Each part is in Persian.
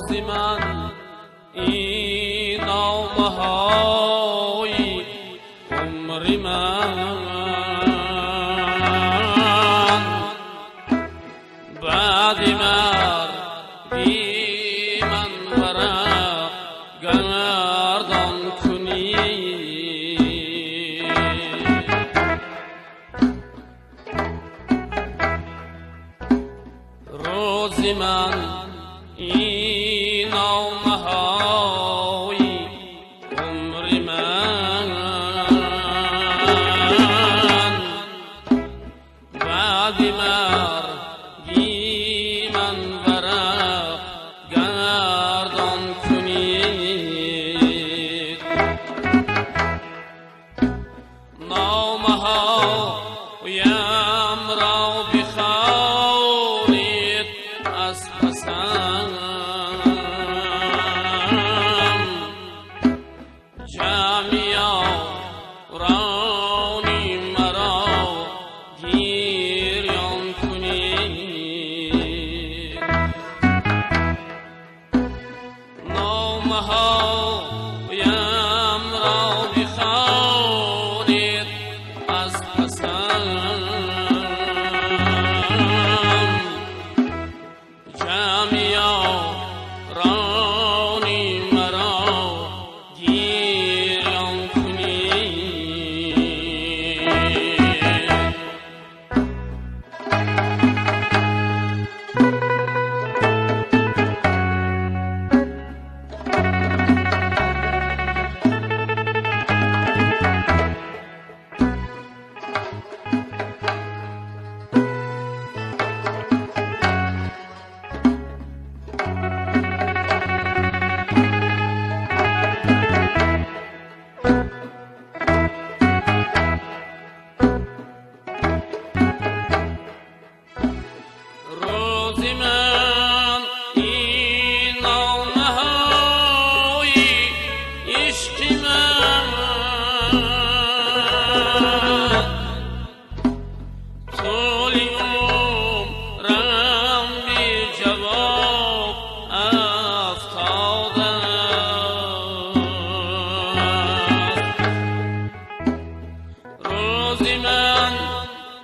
روزی من این نامه های عمری من بعدی مردی من ورق گردان کنی روزی من این نامه های عمری من بعدی مرگی من ورق گردان کنید نامه هایم را بخوانید از پسم جمیارانی مرا گریان کنید نامه هایم را بخوانید از پسم جمیارانی مرا گریان روزی من این نامه های عشقی من طول عمرم بی جواب افتاده روزی من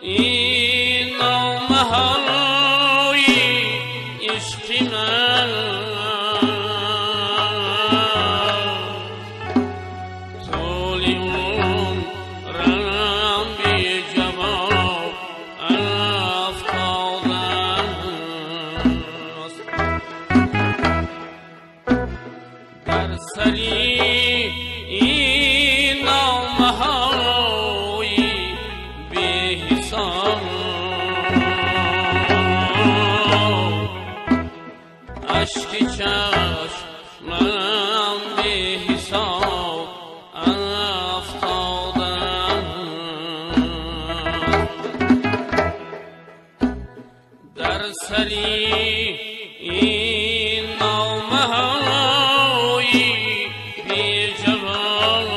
این نامه های عشقی من طول عمرم بی جواب افتاده در سری این نامه های بی حساب اشک چشمم بی حساب افتاده در سری این نامه های بی جواب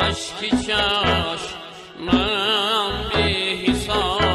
اشک چشمم بی حساب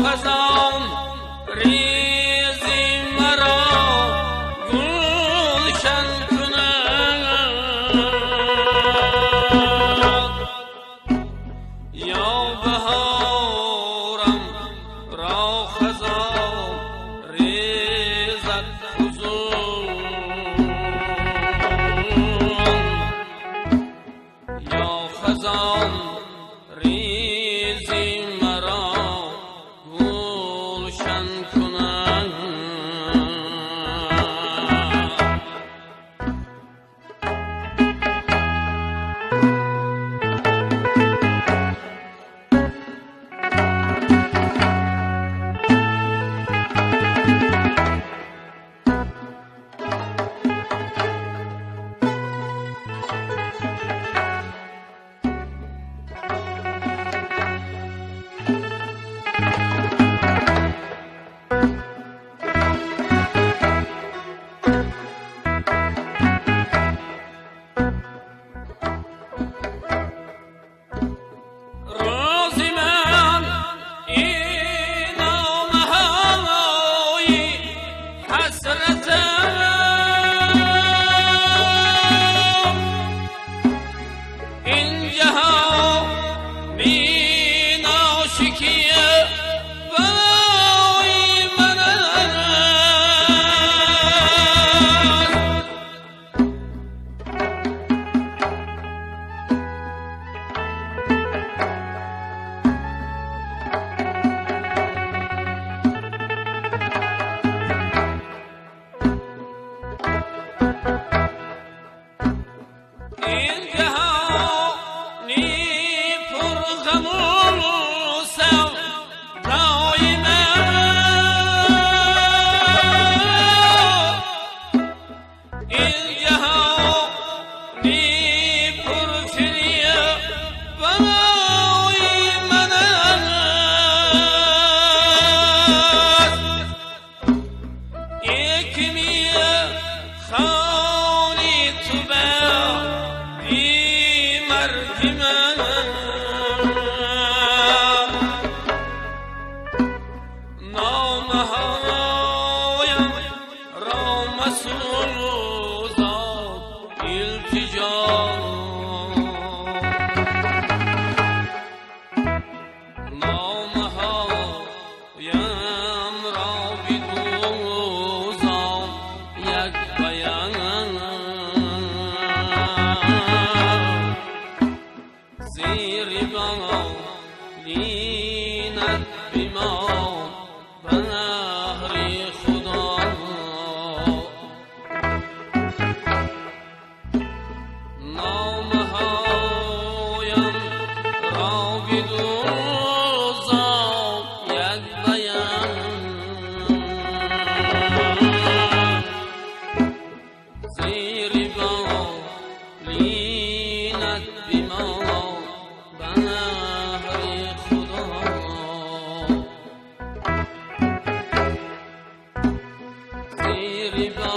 خزان ریزی مرا گلشن کند یا بهارم را خزان ریزد فزون یا خزان ریزی مرا گلشن کند Riba